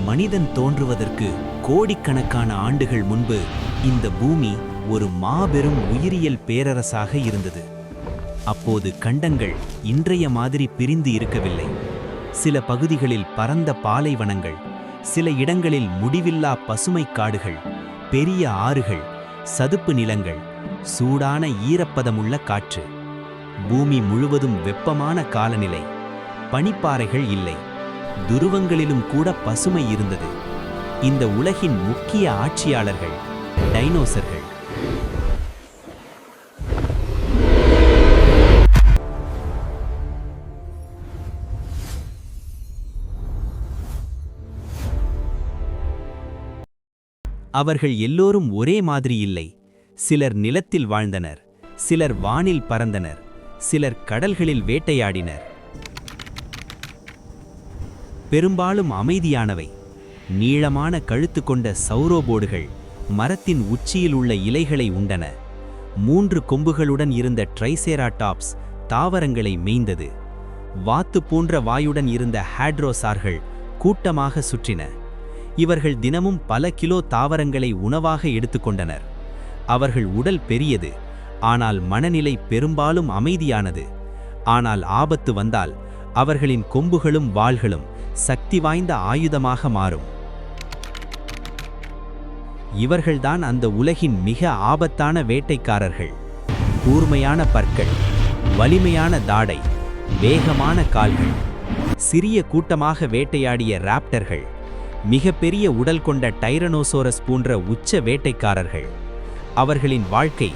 மனிதன் தோன்றுவதற்கு கோடிக்கணக்கான ஆண்டுகள் முன்பு இந்த பூமி ஒரு மாபெரும் உயிரியல் பேரரசாக இருந்தது. அப்போது கண்டங்கள் இன்றைய மாதிரி பிரிந்து இருக்கவில்லை. சில பகுதிகளில் பரந்த பாலைவனங்கள், சில இடங்களில் முடிவில்லா பசுமைக் காடுகள், பெரிய ஆறுகள், சதுப்பு நிலங்கள், சூடான ஈரப்பதமுள்ள காற்று. பூமி முழுவதும் வெப்பமான காலநிலை. பனிப்பாறைகள் இல்லை. துருவங்களிலும் கூட பசுமை இருந்தது. இந்த உலகின் முக்கிய ஆட்சியாளர்கள் டைனோசர்கள். அவர்கள் எல்லோரும் ஒரே மாதிரி இல்லை. சிலர் நிலத்தில் வாழ்ந்தனர், சிலர் வானில் பறந்தனர், சிலர் கடல்களில் வேட்டையாடினர். பெரும்பாலும் அமைதியானவை. நீளமான கழுத்து கொண்ட சௌரோபோடுகள் மரத்தின் உச்சியில் உள்ள இலைகளை உண்டன. 3 கொம்புகளுடன் இருந்த ட்ரைசெராடாப்ஸ் தாவரங்களை மேய்ந்தது. வாத்து போன்ற வாயுடன் இருந்த ஹேட்ரோசார்கள் கூட்டமாக சுற்றின. இவர்கள் தினமும் பல கிலோ தாவரங்களை உணவாக எடுத்துக்கொண்டனர். அவர்கள் உடல் பெரியது, ஆனால் மனநிலை பெரும்பாலும் அமைதியானது. ஆனால் ஆபத்து வந்தால் அவர்களின் கொம்புகளும் வாள்களும் சக்தி வாய்ந்த ஆயுதமாக மாறும். இவர்கள்தான் அந்த உலகின் மிக ஆபத்தான வேட்டைக்காரர்கள். கூர்மையான பற்கள், வலிமையான தாடை, வேகமான கால்கள். சிறிய கூட்டமாக வேட்டையாடிய ராப்டர்கள், மிகப்பெரிய உடல் கொண்ட டைரனோசோரஸ் போன்ற உச்ச வேட்டைக்காரர்கள். அவர்களின் வாழ்க்கை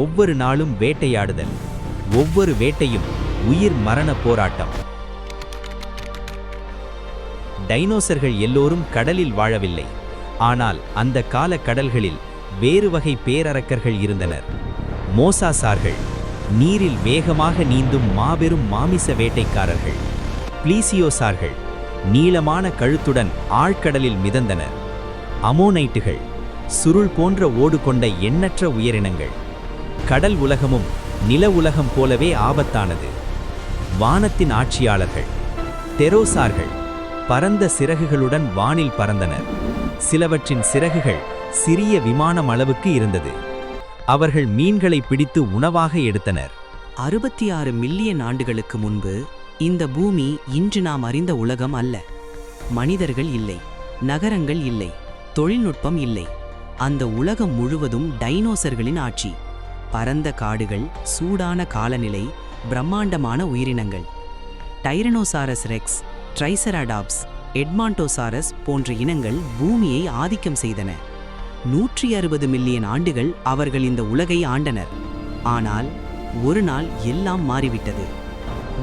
ஒவ்வொரு நாளும் வேட்டையாடுதல், ஒவ்வொரு வேட்டையும் உயிர் மரண போராட்டம். டைனோசர்கள் எல்லோரும் கடலில் வாழவில்லை. ஆனால் அந்த கால கடல்களில் வேறு வகை பேரரக்கர்கள் இருந்தனர். மோசாசார்கள், நீரில் வேகமாக நீந்தும் மாபெரும் மாமிச வேட்டைக்காரர்கள். பிளீசியோசார்கள், நீளமான கழுத்துடன் ஆழ்கடலில் மிதந்தனர். அமோனைட்டுகள், சுருள் போன்ற ஓடு கொண்ட எண்ணற்ற உயிரினங்கள். கடல் உலகமும் நில உலகம் போலவே ஆபத்தானது. வானத்தின் ஆட்சியாளர்கள் தெரோசார்கள், பரந்த சிறகுகளுடன் வானில் பறந்தனர். சிலவற்றின் சிறகுகள் சிறிய விமானம் அளவுக்கு இருந்தது. அவர்கள் மீன்களை பிடித்து உணவாக எடுத்தனர். 66 மில்லியன் ஆண்டுகளுக்கு முன்பு இந்த பூமி இன்று நாம் அறிந்த உலகம் அல்ல. மனிதர்கள் இல்லை, நகரங்கள் இல்லை, தொழில்நுட்பம் இல்லை. அந்த உலகம் முழுவதும் டைனோசர்களின் ஆட்சி. பரந்த காடுகள், சூடான காலநிலை, பிரம்மாண்டமான உயிரினங்கள். டைரனோசாரஸ் ரெக்ஸ், ட்ரைசெராடாப்ஸ், எட்மாண்டோசாரஸ் போன்ற இனங்கள் பூமியை ஆதிக்கம் செய்தன. 160 மில்லியன் ஆண்டுகள் அவர்கள் இந்த உலகை ஆண்டனர். ஆனால் ஒரு நாள் எல்லாம் மாறிவிட்டது.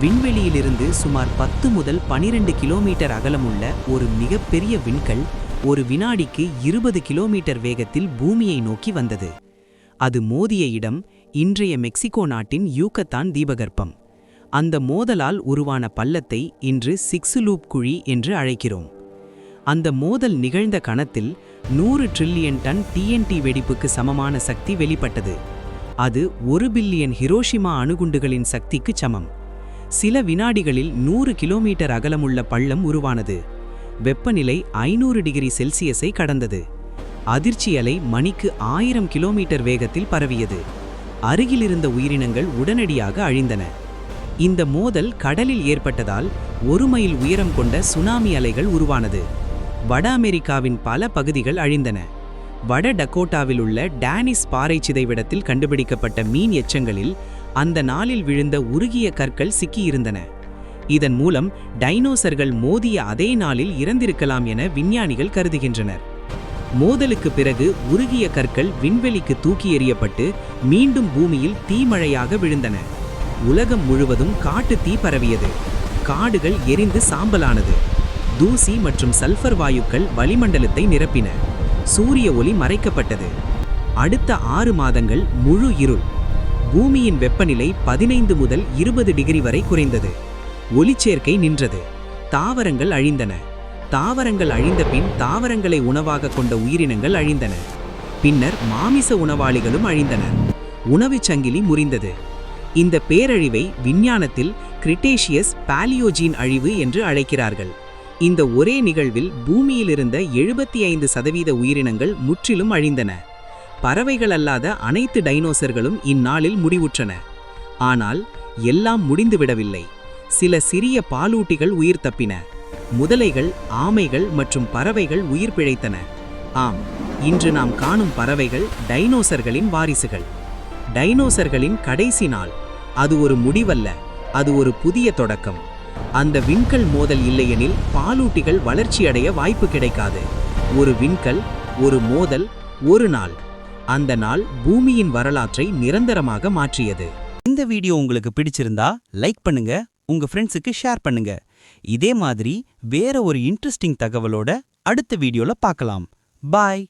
விண்வெளியிலிருந்து சுமார் 10 முதல் 12 கிலோமீட்டர் அகலமுள்ள ஒரு மிகப்பெரிய விண்கல் ஒரு வினாடிக்கு 20 கிலோமீட்டர் வேகத்தில் பூமியை நோக்கி வந்தது. அது மோதிய இடம் இன்றைய மெக்சிகோ நாட்டின் யூகத்தான் தீபகற்பம். அந்த மோதலால் உருவான பள்ளத்தை இன்று சிக்ஸுலூப் குழி என்று அழைக்கிறோம். அந்த மோதல் நிகழ்ந்த கணத்தில் 100 ட்ரில்லியன் டன் TNT வெடிப்புக்கு சமமான சக்தி வெளிப்பட்டது. அது 1 பில்லியன் ஹிரோஷிமா அணுகுண்டுகளின் சக்திக்கு சமம். சில வினாடிகளில் 100 கிலோமீட்டர் அகலமுள்ள பள்ளம் உருவானது. வெப்பநிலை 500 டிகிரி செல்சியஸை கடந்தது. அதிர்ச்சி அலை மணிக்கு 1000 கிலோமீட்டர் வேகத்தில் பரவியது. அருகிலிருந்த உயிரினங்கள் உடனடியாக அழிந்தன. இந்த மோதல் கடலில் ஏற்பட்டதால் 1 மைல் உயரம் கொண்ட சுனாமி அலைகள் உருவானது. வட அமெரிக்காவின் பல பகுதிகள் அழிந்தன. வட டக்கோட்டாவில் உள்ள டேனிஸ் பாறை சிதைவிடத்தில் கண்டுபிடிக்கப்பட்ட மீன் எச்சங்களில் அந்த நாளில் விழுந்த உருகிய கற்கள் சிக்கியிருந்தன. இதன் மூலம் டைனோசர்கள் மோதிய அதே நாளில் இறந்திருக்கலாம் என விஞ்ஞானிகள் கருதுகின்றனர். மோதலுக்கு பிறகு உருகிய கற்கள் விண்வெளிக்கு தூக்கி எறியப்பட்டு மீண்டும் பூமியில் தீமழையாக விழுந்தன. உலகம் முழுவதும் காட்டு தீ பரவியது. காடுகள் எரிந்து சாம்பலானது. தூசி மற்றும் சல்ஃபர் வாயுக்கள் வளிமண்டலத்தை நிரப்பின. சூரிய ஒளி மறைக்கப்பட்டது. அடுத்த 6 மாதங்கள் முழு இருள். பூமியின் வெப்பநிலை 15 முதல் 20 டிகிரி வரை குறைந்தது. ஒளிச்சேர்க்கை நின்றது. தாவரங்கள் அழிந்தன. தாவரங்கள் அழிந்த பின் தாவரங்களை உணவாக கொண்ட உயிரினங்கள் அழிந்தன. பின்னர் மாமிச உணவாளிகளும் அழிந்தனர். உணவுச் சங்கிலி முறிந்தது. இந்த பேரழிவை விஞ்ஞானத்தில் கிரிட்டேஷியஸ் பாலியோஜீன் அழிவு என்று அழைக்கிறார்கள். இந்த ஒரே நிகழ்வில் பூமியிலிருந்த 75% உயிரினங்கள் முற்றிலும் அழிந்தன. பறவைகள் அல்லாத அனைத்து டைனோசர்களும் இந்நாளில் முடிவுற்றன. ஆனால் எல்லாம் முடிந்துவிடவில்லை. சில சிறிய பாலூட்டிகள் உயிர் தப்பின. முதலைகள், ஆமைகள் மற்றும் பறவைகள் உயிர் பிழைத்தன. ஆம், இன்று நாம் காணும் பறவைகள் டைனோசர்களின் வாரிசுகள். டைனோசர்களின் கடைசி நாள். அது ஒரு முடிவல்ல, அது ஒரு புதிய தொடக்கம். அந்த விண்கல் மோதல் இல்லையெனில் பாலூட்டிகள் வளர்ச்சியடைய வாய்ப்பு கிடைக்காது. ஒரு விண்கல், ஒரு மோதல், ஒரு நாள். அந்த நாள் பூமியின் வரலாற்றை நிரந்தரமாக மாற்றியது. இந்த வீடியோ உங்களுக்கு பிடிச்சிருந்தா லைக் பண்ணுங்க, உங்க ஃப்ரெண்ட்ஸுக்கு ஷேர் பண்ணுங்க. இதே மாதிரி வேற ஒரு இன்ட்ரெஸ்டிங் தகவலோட அடுத்த வீடியோல பார்க்கலாம். பாய்.